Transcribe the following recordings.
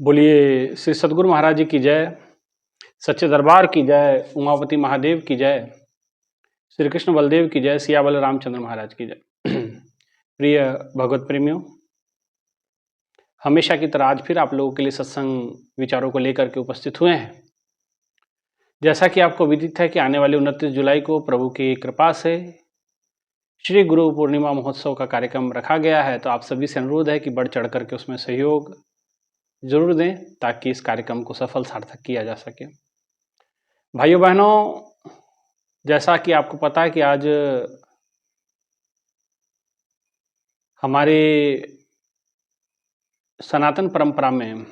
बोलिए श्री सद्गुरु महाराज जी की जय, सच्चे दरबार की जय, उमापति महादेव की जय, श्री कृष्ण बलदेव की जय, सियाबल रामचंद्र महाराज की जय। प्रिय भगवत प्रेमियों, हमेशा की तरह आज फिर आप लोगों के लिए सत्संग विचारों को लेकर के उपस्थित हुए हैं। जैसा कि आपको विदित है कि आने वाले 29 जुलाई को प्रभु की कृपा से श्री गुरु पूर्णिमा महोत्सव का कार्यक्रम रखा गया है, तो आप सभी से अनुरोध है कि बढ़ चढ़ करके उसमें सहयोग जरूर दें ताकि इस कार्यक्रम को सफल सार्थक किया जा सके। भाइयों बहनों, जैसा कि आपको पता है कि आज हमारे सनातन परंपरा में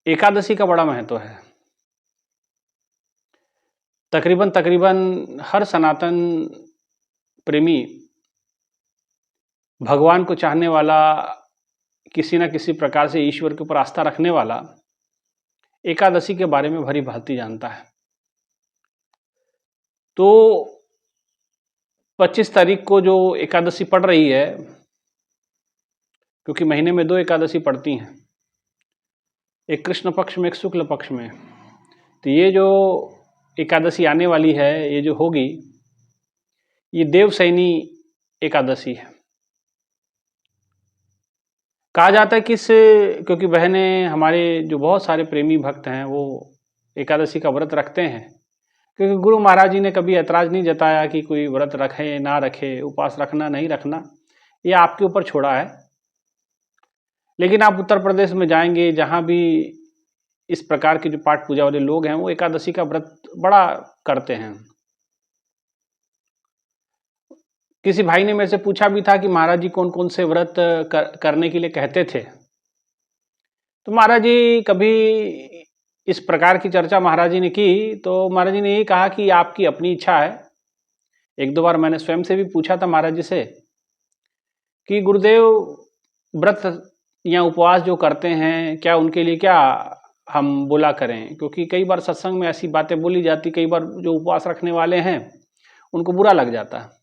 एकादशी का बड़ा महत्व है। तकरीबन हर सनातन प्रेमी, भगवान को चाहने वाला, किसी न किसी प्रकार से ईश्वर के ऊपर आस्था रखने वाला एकादशी के बारे में भली भांति जानता है। तो 25 तारीख को जो एकादशी पड़ रही है, क्योंकि महीने में 2 एकादशी पड़ती हैं, एक कृष्ण पक्ष में एक शुक्ल पक्ष में, तो ये जो एकादशी आने वाली है, ये जो होगी, ये देवशयनी एकादशी है। कहा जाता है कि क्योंकि बहनें हमारे जो बहुत सारे प्रेमी भक्त हैं वो एकादशी का व्रत रखते हैं, क्योंकि गुरु महाराज जी ने कभी ऐतराज़ नहीं जताया कि कोई व्रत रखे ना रखे, उपवास रखना नहीं रखना, ये आपके ऊपर छोड़ा है। लेकिन आप उत्तर प्रदेश में जाएंगे, जहाँ भी इस प्रकार के जो पाठ पूजा वाले लोग हैं, वो एकादशी का व्रत बड़ा करते हैं। किसी भाई ने मेरे से पूछा भी था कि महाराज जी कौन कौन से व्रत करने के लिए कहते थे। तो महाराज जी कभी इस प्रकार की चर्चा महाराज जी ने की, तो महाराज जी ने यही कहा कि आपकी अपनी इच्छा है। एक दो बार मैंने स्वयं से भी पूछा था महाराज जी से कि गुरुदेव, व्रत या उपवास जो करते हैं, क्या उनके लिए क्या हम बोला करें, क्योंकि कई बार सत्संग में ऐसी बातें बोली जाती, कई बार जो उपवास रखने वाले हैं उनको बुरा लग जाता है।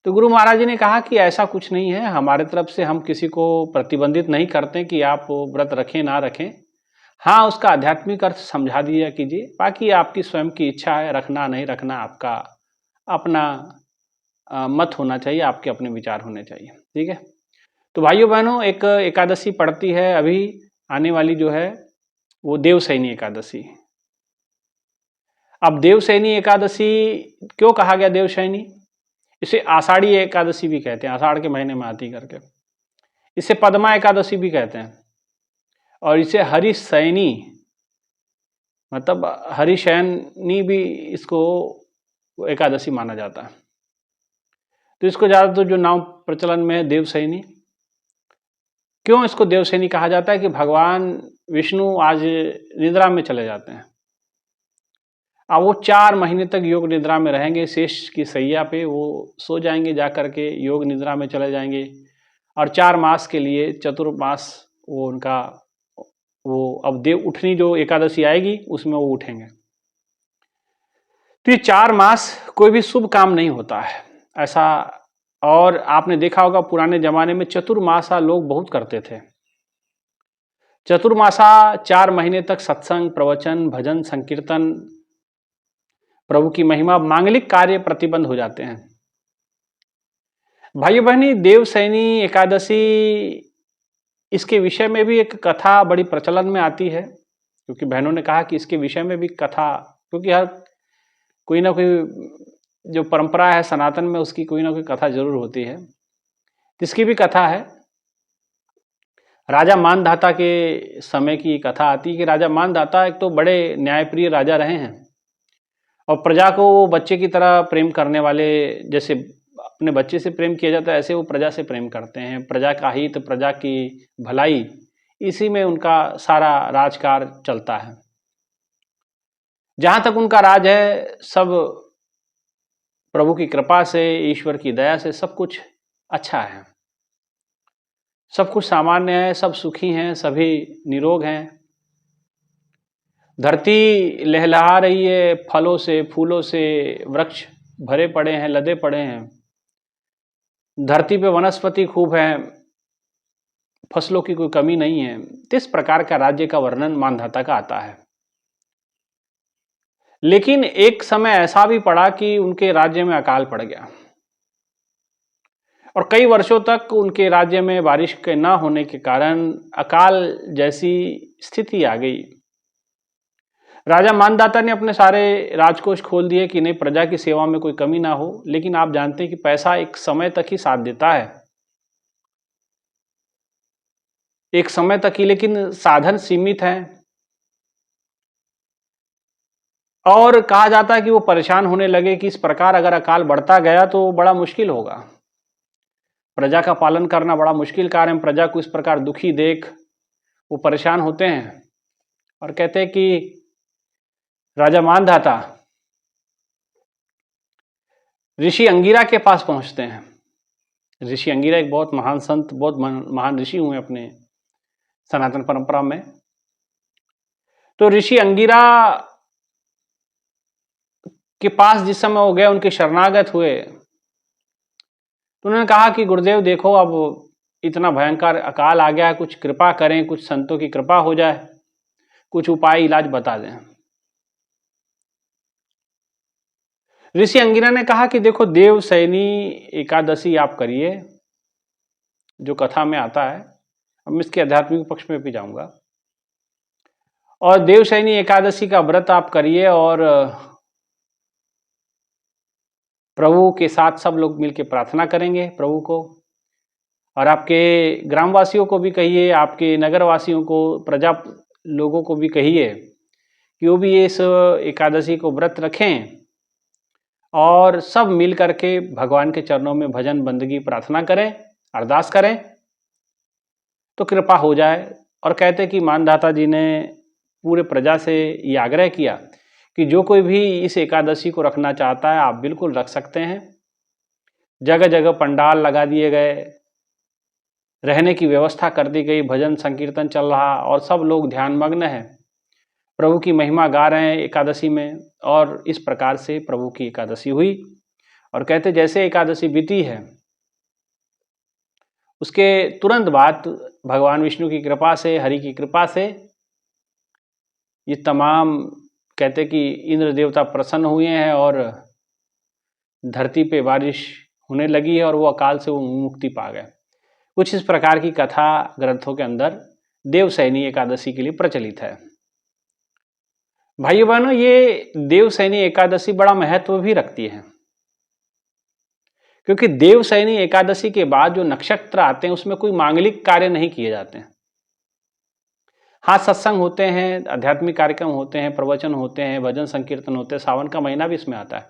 तो गुरु महाराज जी ने कहा कि ऐसा कुछ नहीं है, हमारे तरफ से हम किसी को प्रतिबंधित नहीं करते कि आप व्रत रखें ना रखें। हाँ, उसका आध्यात्मिक अर्थ समझा दिया कीजिए, बाकी आपकी स्वयं की इच्छा है, रखना नहीं रखना आपका अपना मत होना चाहिए, आपके अपने विचार होने चाहिए। ठीक है। तो भाइयों बहनों, एक एकादशी पड़ती है अभी आने वाली, जो है वो देवशयनी एकादशी। अब देवशयनी एकादशी क्यों कहा गया देवशयनी? इसे आषाढ़ी एकादशी भी कहते हैं, आषाढ़ के महीने में आती करके। इसे पद्मा एकादशी भी कहते हैं, और इसे हरिशयनी, मतलब हरिशयनी भी इसको एकादशी माना जाता है। तो इसको ज़्यादातर जो नाम प्रचलन में है देवशयनी। क्यों इसको देवशयनी कहा जाता है? कि भगवान विष्णु आज निद्रा में चले जाते हैं। अब वो 4 महीने तक योग निद्रा में रहेंगे, शेष की सैया पे वो सो जाएंगे, जा करके योग निद्रा में चले जाएंगे, और 4 मास के लिए, चतुर्मास वो उनका, वो अब देव उठनी जो एकादशी आएगी उसमें वो उठेंगे। तो ये 4 मास कोई भी शुभ काम नहीं होता है ऐसा। और आपने देखा होगा पुराने जमाने में चतुर्मासा लोग बहुत करते थे। चतुर्मासा 4 महीने तक सत्संग, प्रवचन, भजन, संकीर्तन, प्रभु की महिमा, मांगलिक कार्य प्रतिबंध हो जाते हैं। भाइयों बहनी, देवशयनी एकादशी, इसके विषय में भी एक कथा बड़ी प्रचलन में आती है, क्योंकि बहनों ने कहा कि इसके विषय में भी कथा, क्योंकि हर कोई ना कोई जो परंपरा है सनातन में, उसकी कोई ना कोई कथा जरूर होती है। इसकी भी कथा है। राजा मानधाता के समय की कथा आती है कि राजा मानधाता एक तो बड़े न्यायप्रिय राजा रहे हैं, और प्रजा को वो बच्चे की तरह प्रेम करने वाले, जैसे अपने बच्चे से प्रेम किया जाता है ऐसे वो प्रजा से प्रेम करते हैं। प्रजा का हित, प्रजा की भलाई, इसी में उनका सारा राजकाज चलता है। जहाँ तक उनका राज है, सब प्रभु की कृपा से, ईश्वर की दया से सब कुछ अच्छा है, सब कुछ सामान्य है, सब सुखी हैं, सभी निरोग हैं। धरती लहलहा रही है, फलों से, फूलों से वृक्ष भरे पड़े हैं, लदे पड़े हैं। धरती पे वनस्पति खूब है, फसलों की कोई कमी नहीं है। तो इस प्रकार का राज्य का वर्णन मानधाता का आता है। लेकिन एक समय ऐसा भी पड़ा कि उनके राज्य में अकाल पड़ गया और कई वर्षों तक उनके राज्य में बारिश के न होने के कारण अकाल जैसी स्थिति आ गई। राजा मानधाता ने अपने सारे राजकोष खोल दिए कि नहीं, प्रजा की सेवा में कोई कमी ना हो। लेकिन आप जानते हैं कि पैसा एक समय तक ही साथ देता है, एक समय तक ही, लेकिन साधन सीमित हैं। और कहा जाता है कि वो परेशान होने लगे कि इस प्रकार अगर अकाल बढ़ता गया तो बड़ा मुश्किल होगा, प्रजा का पालन करना बड़ा मुश्किल कार्य है। प्रजा को इस प्रकार दुखी देख वो परेशान होते हैं और कहते हैं कि राजा मानधाता ऋषि अंगिरा के पास पहुंचते हैं। ऋषि अंगिरा एक बहुत महान संत, बहुत महान ऋषि हुए अपने सनातन परंपरा में। तो ऋषि अंगिरा के पास जिस समय हो गए, उनके शरणागत हुए, तो उन्होंने कहा कि गुरुदेव देखो, अब इतना भयंकर अकाल आ गया है, कुछ कृपा करें, कुछ संतों की कृपा हो जाए, कुछ उपाय इलाज बता दें। ऋषि अंगिरा ने कहा कि देखो, देवसैनी एकादशी आप करिए, जो कथा में आता है। अब मैं इसके आध्यात्मिक पक्ष में भी जाऊंगा। और देवसैनी एकादशी का व्रत आप करिए और प्रभु के साथ सब लोग मिलकर प्रार्थना करेंगे प्रभु को। और आपके ग्रामवासियों को भी कहिए, आपके नगरवासियों को, प्रजा लोगों को भी कहिए कि वो भी इस एकादशी को व्रत रखें और सब मिल करके भगवान के चरणों में भजन बंदगी प्रार्थना करें, अरदास करें, तो कृपा हो जाए। और कहते कि मानधाता जी ने पूरे प्रजा से ये आग्रह किया कि जो कोई भी इस एकादशी को रखना चाहता है, आप बिल्कुल रख सकते हैं। जगह जगह पंडाल लगा दिए गए, रहने की व्यवस्था कर दी गई, भजन संकीर्तन चल रहा और सब लोग ध्यानमग्न हैं, प्रभु की महिमा गा रहे हैं एकादशी में। और इस प्रकार से प्रभु की एकादशी हुई। और कहते जैसे एकादशी बीती है, उसके तुरंत बाद भगवान विष्णु की कृपा से, हरि की कृपा से, ये तमाम कहते कि इंद्र देवता प्रसन्न हुए हैं और धरती पे बारिश होने लगी है और वो अकाल से वो मुक्ति पा गए। कुछ इस प्रकार की कथा ग्रंथों के अंदर देवसैनी एकादशी के लिए प्रचलित है। भाइयों बहनों, ये देवसैनी एकादशी बड़ा महत्व भी रखती है, क्योंकि देवसैनी एकादशी के बाद जो नक्षत्र आते हैं उसमें कोई मांगलिक कार्य नहीं किए जाते हैं। हाँ, सत्संग होते हैं, आध्यात्मिक कार्यक्रम होते हैं, प्रवचन होते हैं, भजन संकीर्तन होते हैं, सावन का महीना भी इसमें आता है,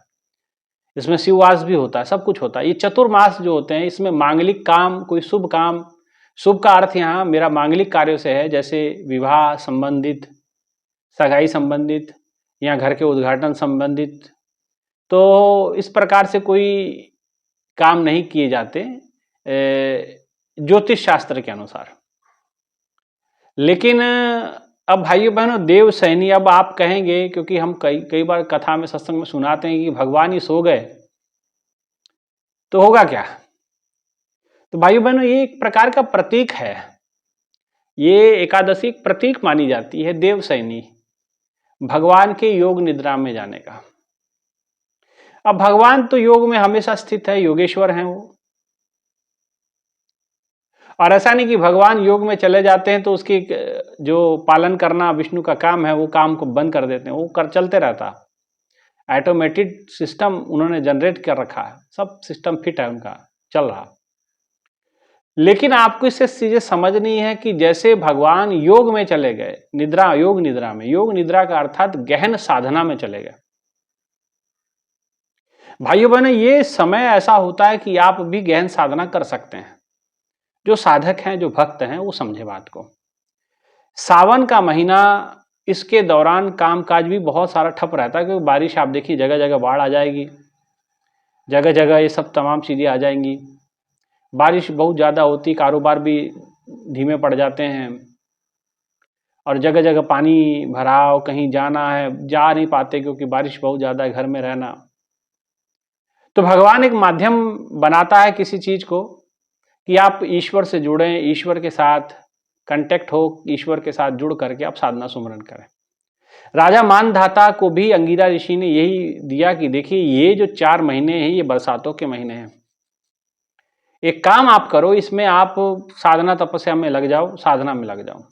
इसमें शिववास भी होता है, सब कुछ होता है। ये चतुर्मास जो होते हैं, इसमें मांगलिक काम, कोई शुभ काम, शुभ का अर्थ यहाँ मेरा मांगलिक कार्यों से है, जैसे विवाह संबंधित, सगाई संबंधित या घर के उद्घाटन संबंधित। तो इस प्रकार से कोई काम नहीं किए जाते ज्योतिष शास्त्र के अनुसार। लेकिन अब भाइयों बहनों, देवसैनी, अब आप कहेंगे, क्योंकि हम कई बार कथा में, सत्संग में सुनाते हैं कि भगवान ही सो गए तो होगा क्या। तो भाइयों बहनों, ये एक प्रकार का प्रतीक है, ये एकादशी एक प्रतीक मानी जाती है देवसैनी, भगवान के योग निद्रा में जाने का। अब भगवान तो योग में हमेशा स्थित है, योगेश्वर हैं वो। और ऐसा नहीं कि भगवान योग में चले जाते हैं तो उसकी जो पालन करना विष्णु का काम है, वो काम को बंद कर देते हैं, वो चलते रहता। ऑटोमेटेड सिस्टम उन्होंने जनरेट कर रखा है, सब सिस्टम फिट है उनका, चल रहा। लेकिन आपको इससे चीजें समझनी है कि जैसे भगवान योग में चले गए, निद्रा, योग निद्रा में, योग निद्रा का अर्थात गहन साधना में चले गए। भाइयों बहनों, ये समय ऐसा होता है कि आप भी गहन साधना कर सकते हैं। जो साधक हैं, जो भक्त हैं, वो समझे बात को। सावन का महीना, इसके दौरान कामकाज भी बहुत सारा ठप रहता है, क्योंकि बारिश, आप देखिए जगह जगह बाढ़ आ जाएगी, जगह जगह ये सब तमाम चीज़ें आ जाएंगी। बारिश बहुत ज़्यादा होती, कारोबार भी धीमे पड़ जाते हैं और जगह जगह पानी भराव, कहीं जाना है जा नहीं पाते क्योंकि बारिश बहुत ज़्यादा है, घर में रहना। तो भगवान एक माध्यम बनाता है किसी चीज़ को कि आप ईश्वर से जुड़ें, ईश्वर के साथ कांटेक्ट हो, ईश्वर के साथ जुड़ करके आप साधना सुमरन करें। राजा मानधाता को भी अंगिरा ऋषि ने यही दिया कि देखिए ये जो 4 महीने हैं ये बरसातों के महीने हैं, एक काम आप करो, इसमें आप साधना तपस्या में लग जाओ, साधना में लग जाओ।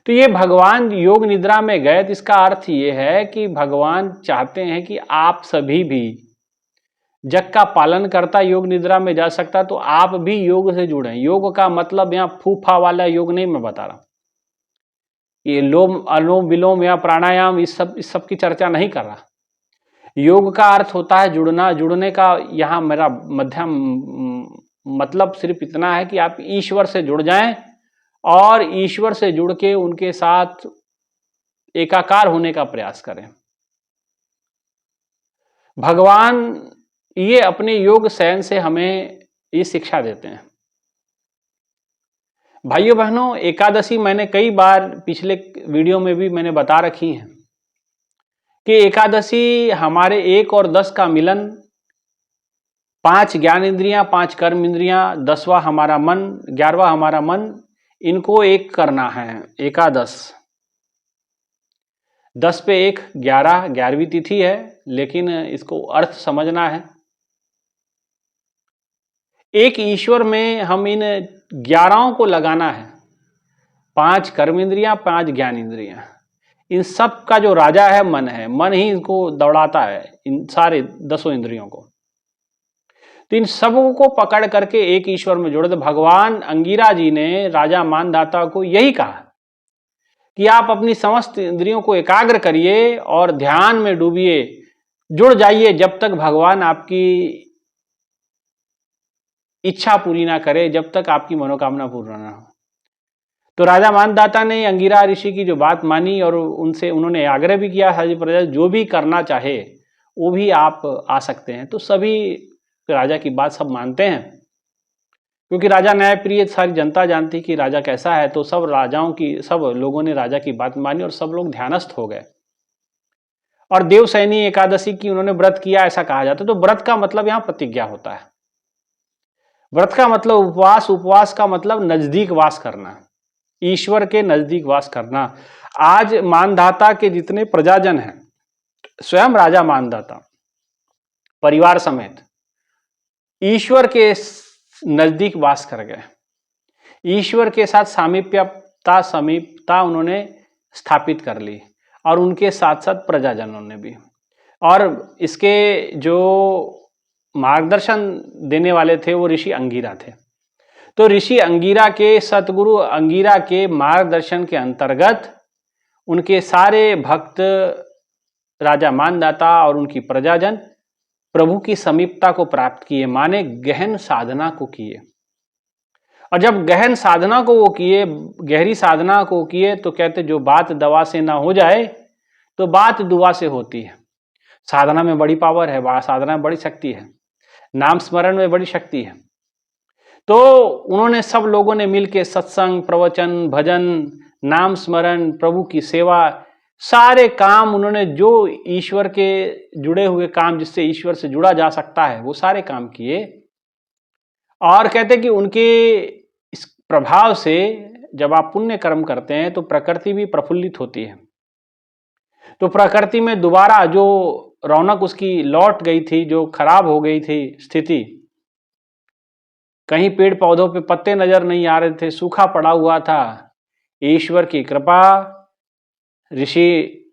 तो ये भगवान योग निद्रा में गए, तो इसका अर्थ ये है कि भगवान चाहते हैं कि आप सभी भी, जग का पालन करता योग निद्रा में जा सकता, तो आप भी योग से जुड़े। योग का मतलब यहाँ फूफा वाला योग नहीं मैं बता रहा, ये अनुलोम विलोम या प्राणायाम इस सब की चर्चा नहीं कर रहा। योग का अर्थ होता है जुड़ना। जुड़ने का यहाँ मेरा मध्यम मतलब सिर्फ इतना है कि आप ईश्वर से जुड़ जाएं और ईश्वर से जुड़ के उनके साथ एकाकार होने का प्रयास करें। भगवान ये अपने योग शयन से हमें ये शिक्षा देते हैं। भाइयों बहनों, एकादशी मैंने कई बार पिछले वीडियो में भी मैंने बता रखी है कि एकादशी हमारे 1 और 10 का मिलन, 5 ज्ञान इंद्रियां, 5 कर्म इंद्रियां, 10वां हमारा मन, 11वां हमारा मन, इनको एक करना है। एकादश 10 पे 1 11, 11वीं तिथि है, लेकिन इसको अर्थ समझना है। एक ईश्वर में हम इन 11 को लगाना है, 5 कर्म इंद्रियां, 5 ज्ञान इंद्रियां, इन सब का जो राजा है मन है। मन ही इनको दौड़ाता है, इन सारे 10 इंद्रियों को। तो इन सबों को पकड़ करके एक ईश्वर में जोड़े। तो भगवान अंगिरा जी ने राजा मानधाता को यही कहा कि आप अपनी समस्त इंद्रियों को एकाग्र करिए और ध्यान में डूबिए, जुड़ जाइए, जब तक भगवान आपकी इच्छा पूरी ना करे, जब तक आपकी मनोकामना पूर्ण ना हो। तो राजा मानधाता ने अंगिरा ऋषि की जो बात मानी और उन्होंने आग्रह भी किया, सारी प्रजा जो भी करना चाहे वो भी आप आ सकते हैं। तो सभी राजा की बात सब मानते हैं, क्योंकि राजा न्यायप्रिय, सारी जनता जानती कि राजा कैसा है। तो सब लोगों ने राजा की बात मानी और सब लोग ध्यानस्थ हो गए और देवशयनी एकादशी की उन्होंने व्रत किया, ऐसा कहा जाता है। तो व्रत का मतलब यहाँ प्रतिज्ञा होता है। व्रत का मतलब उपवास, उपवास का मतलब नजदीक वास करना, ईश्वर के नजदीक वास करना। आज मानधाता के जितने प्रजाजन हैं, स्वयं राजा मानधाता परिवार समेत ईश्वर के नजदीक वास कर गए। ईश्वर के साथ समीपता उन्होंने स्थापित कर ली और उनके साथ साथ प्रजाजनों ने भी। और इसके जो मार्गदर्शन देने वाले थे वो ऋषि अंगिरा थे। तो ऋषि अंगिरा के, सतगुरु अंगिरा के मार्गदर्शन के अंतर्गत उनके सारे भक्त, राजा मानधाता और उनकी प्रजाजन प्रभु की समीपता को प्राप्त किए, माने गहन साधना को किए। और जब गहन साधना को वो किए, गहरी साधना को किए, तो कहते जो बात दवा से ना हो जाए तो बात दुआ से होती है। साधना में बड़ी पावर है, साधना में बड़ी शक्ति है, नाम स्मरण में बड़ी शक्ति है। तो उन्होंने, सब लोगों ने मिलकर सत्संग, प्रवचन, भजन, नाम स्मरण, प्रभु की सेवा, सारे काम उन्होंने, जो ईश्वर के जुड़े हुए काम, जिससे ईश्वर से जुड़ा जा सकता है, वो सारे काम किए। और कहते कि उनके इस प्रभाव से जब आप पुण्य कर्म करते हैं तो प्रकृति भी प्रफुल्लित होती है। तो प्रकृति में दोबारा जो रौनक उसकी लौट गई थी, जो खराब हो गई थी स्थिति, कहीं पेड़ पौधों पे पत्ते नजर नहीं आ रहे थे, सूखा पड़ा हुआ था, ईश्वर की कृपा, ऋषि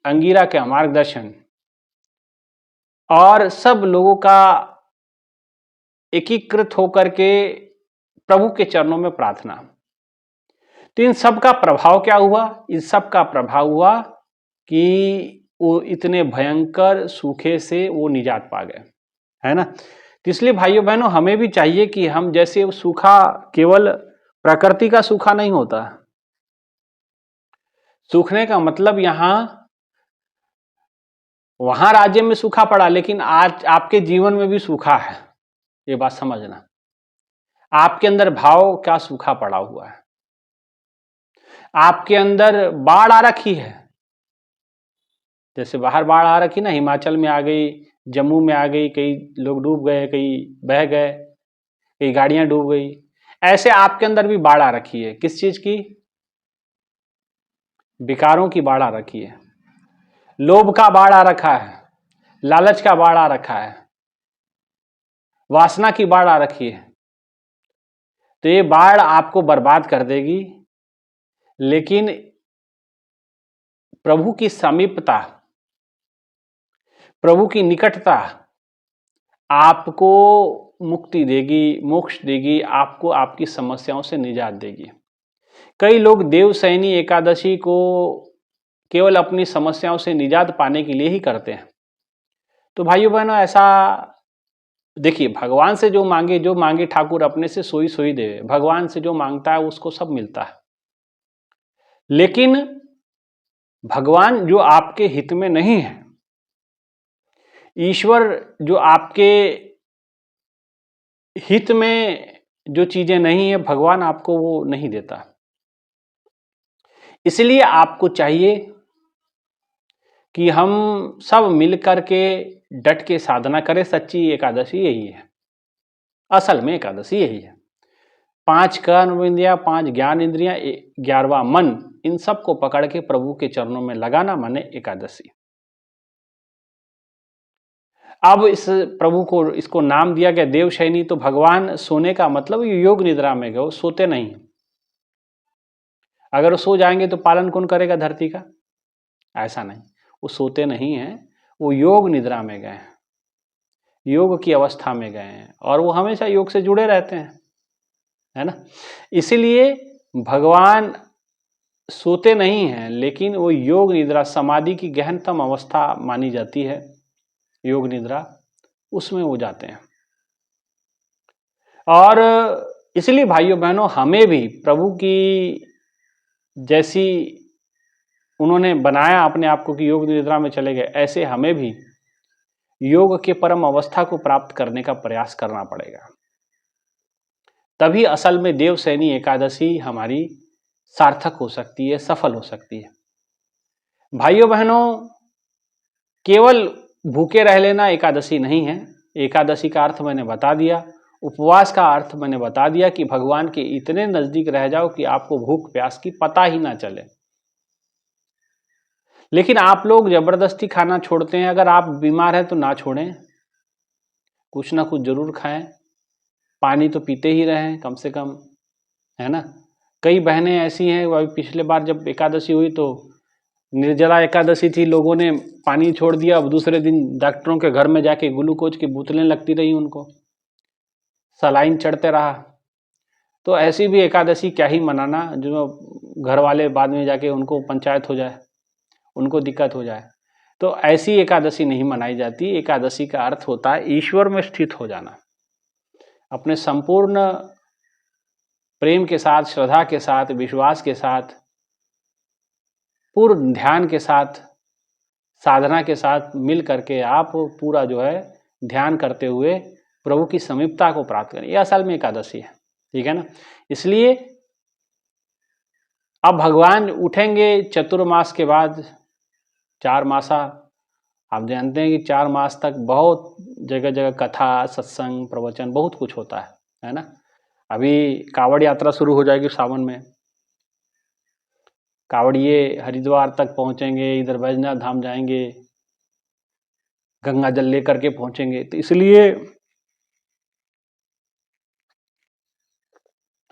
अंगिरा के मार्गदर्शन और सब लोगों का एकीकृत होकर के प्रभु के चरणों में प्रार्थना। तो इन सब का प्रभाव क्या हुआ? इन सब का प्रभाव हुआ कि वो इतने भयंकर सूखे से वो निजात पा गए, है ना। तो इसलिए भाइयों बहनों, हमें भी चाहिए कि हम, जैसे सूखा केवल प्रकृति का सूखा नहीं होता, सूखने का मतलब यहां वहां राज्य में सूखा पड़ा, लेकिन आज आपके जीवन में भी सूखा है, ये बात समझना। आपके अंदर भाव क्या सूखा पड़ा हुआ है, आपके अंदर बाढ़ आ रखी है, जैसे बाहर बाढ़ आ रखी ना, हिमाचल में आ गई, जम्मू में आ गई, कई लोग डूब गए, कई बह गए, कई गाड़ियां डूब गई। ऐसे आपके अंदर भी बाढ़ आ रखी है। किस चीज की? विकारों की बाढ़ आ रखी है, लोभ का बाढ़ आ रखा है, लालच का बाढ़ आ रखा है, वासना की बाढ़ आ रखी है। तो ये बाढ़ आपको बर्बाद कर देगी, लेकिन प्रभु की समीपता, प्रभु की निकटता आपको मुक्ति देगी, मोक्ष देगी, आपको आपकी समस्याओं से निजात देगी। कई लोग देवशयनी एकादशी को केवल अपनी समस्याओं से निजात पाने के लिए ही करते हैं। तो भाइयों बहनों, ऐसा देखिए, भगवान से जो मांगे ठाकुर अपने से सोई सोई देवे। भगवान से जो मांगता है उसको सब मिलता है, लेकिन भगवान जो आपके हित में नहीं है, ईश्वर जो आपके हित में जो चीजें नहीं है, भगवान आपको वो नहीं देता। इसलिए आपको चाहिए कि हम सब मिलकर के डट के साधना करें। सच्ची एकादशी यही है, असल में एकादशी यही है। 5 कर्म इंद्रियां, 5 ज्ञान इंद्रियां, 11वां मन, इन सब को पकड़ के प्रभु के चरणों में लगाना माने एकादशी। अब इस प्रभु को इसको नाम दिया गया देवशयनी। तो भगवान सोने का मतलब योग निद्रा में गए, वो सोते नहीं। अगर वो सो जाएंगे तो पालन कौन करेगा धरती का? ऐसा नहीं, वो सोते नहीं हैं, वो योग निद्रा में गए हैं, योग की अवस्था में गए हैं, और वो हमेशा योग से जुड़े रहते हैं, है ना। इसीलिए भगवान सोते नहीं हैं, लेकिन वो योग निद्रा, समाधि की गहनतम अवस्था मानी जाती है योग निद्रा, उसमें वो जाते हैं। और इसलिए भाइयों बहनों, हमें भी प्रभु की जैसी उन्होंने बनाया अपने आप को कि योग निद्रा में चले गए, ऐसे हमें भी योग के परम अवस्था को प्राप्त करने का प्रयास करना पड़ेगा। तभी असल में देवशयनी एकादशी हमारी सार्थक हो सकती है, सफल हो सकती है। भाइयों बहनों, केवल भूखे रह लेना एकादशी नहीं है। एकादशी का अर्थ मैंने बता दिया, उपवास का अर्थ मैंने बता दिया कि भगवान के इतने नजदीक रह जाओ कि आपको भूख प्यास की पता ही ना चले। लेकिन आप लोग जबरदस्ती खाना छोड़ते हैं। अगर आप बीमार हैं तो ना छोड़ें, कुछ ना कुछ जरूर खाएं, पानी तो पीते ही रहें कम से कम, है ना। कई बहनें ऐसी हैं, अभी पिछले बार जब एकादशी हुई तो निर्जला एकादशी थी, लोगों ने पानी छोड़ दिया। अब दूसरे दिन डॉक्टरों के घर में जाके ग्लूकोज की बोतलें लगती रही, उनको सलाइन चढ़ते रहा। तो ऐसी भी एकादशी क्या ही मनाना, जो घर वाले बाद में जाके उनको पंचायत हो जाए, उनको दिक्कत हो जाए। तो ऐसी एकादशी नहीं मनाई जाती। एकादशी का अर्थ होता है ईश्वर में स्थित हो जाना, अपने संपूर्ण प्रेम के साथ, श्रद्धा के साथ, विश्वास के साथ, पूर्ण ध्यान के साथ, साधना के साथ मिल करके आप पूरा जो है ध्यान करते हुए प्रभु की समीपता को प्राप्त करें। यह असल में एकादशी है, ठीक है ना। इसलिए अब भगवान उठेंगे चतुर्मास के बाद, 4 मासा। आप जानते हैं कि 4 मास तक बहुत जगह जगह कथा, सत्संग, प्रवचन, बहुत कुछ होता है ना। अभी कावड़ यात्रा शुरू हो जाएगी सावन में। कावड़िए हरिद्वार तक पहुंचेंगे, इधर बैजनाथ धाम जाएंगे, गंगा जल लेकर के पहुंचेंगे। तो इसलिए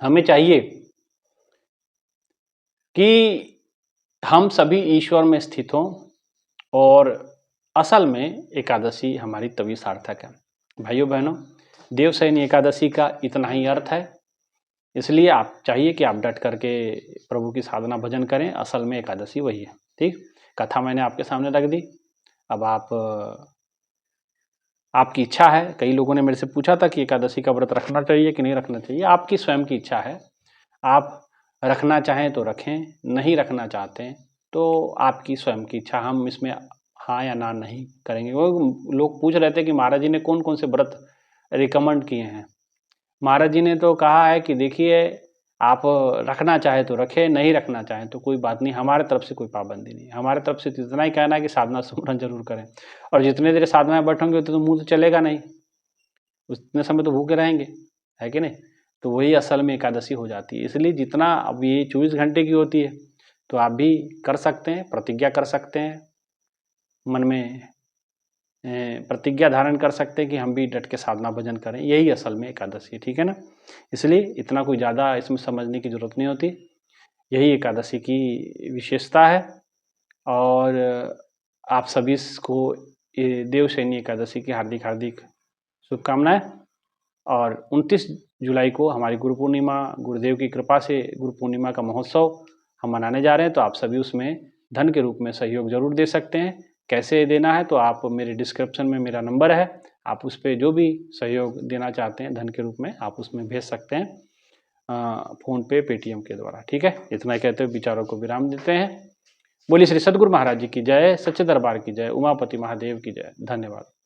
हमें चाहिए कि हम सभी ईश्वर में स्थित हों, और असल में एकादशी हमारी तभी सार्थक है। भाइयों बहनों, देवशयनी एकादशी का इतना ही अर्थ है। इसलिए आप चाहिए कि आप डट करके प्रभु की साधना भजन करें। असल में एकादशी वही है, ठीक। कथा मैंने आपके सामने रख दी। अब आपकी इच्छा है। कई लोगों ने मेरे से पूछा था कि एकादशी का व्रत रखना चाहिए कि नहीं रखना चाहिए। आपकी स्वयं की इच्छा है। आप रखना चाहें तो रखें, नहीं रखना चाहते हैं तो आपकी स्वयं की इच्छा। हम इसमें हाँ या ना नहीं करेंगे। वो लोग पूछ रहे थे कि महाराज जी ने कौन कौन से व्रत रिकमेंड किए हैं। महाराज जी ने तो कहा है कि देखिए, आप रखना चाहे तो रखें, नहीं रखना चाहें तो कोई बात नहीं, हमारे तरफ से कोई पाबंदी नहीं। हमारे तरफ से तो इतना ही कहना है कि साधना सुमरन जरूर करें, और जितने देर साधना में बैठोगे उतने तो मुंह तो चलेगा नहीं, उतने समय तो भूखे रहेंगे, है कि नहीं। तो वही असल में एकादशी हो जाती है। इसलिए जितना अब ये 24 घंटे की होती है, तो आप भी कर सकते हैं, प्रतिज्ञा कर सकते हैं, मन में प्रतिज्ञा धारण कर सकते हैं कि हम भी डट के साधना भजन करें, यही असल में एकादशी है, ठीक है ना। इसलिए इतना कोई ज़्यादा इसमें समझने की ज़रूरत नहीं होती, यही एकादशी की विशेषता है। और आप सभी को देवशयनी एकादशी की हार्दिक हार्दिक शुभकामनाएं। और 29 जुलाई को हमारी गुरु पूर्णिमा, गुरुदेव की कृपा से गुरु पूर्णिमा का महोत्सव हम मनाने जा रहे हैं, तो आप सभी उसमें धन के रूप में सहयोग जरूर दे सकते हैं। कैसे देना है, तो आप मेरे डिस्क्रिप्शन में मेरा नंबर है, आप उस पर जो भी सहयोग देना चाहते हैं धन के रूप में आप उसमें भेज सकते हैं, फ़ोन पे, पेटीएम के द्वारा, ठीक है। इतना कहते हुए विचारों को विराम देते हैं। बोलिए श्री सद्गुरु महाराज जी की जय, सच्चे दरबार की जय, उमापति महादेव की जय। धन्यवाद।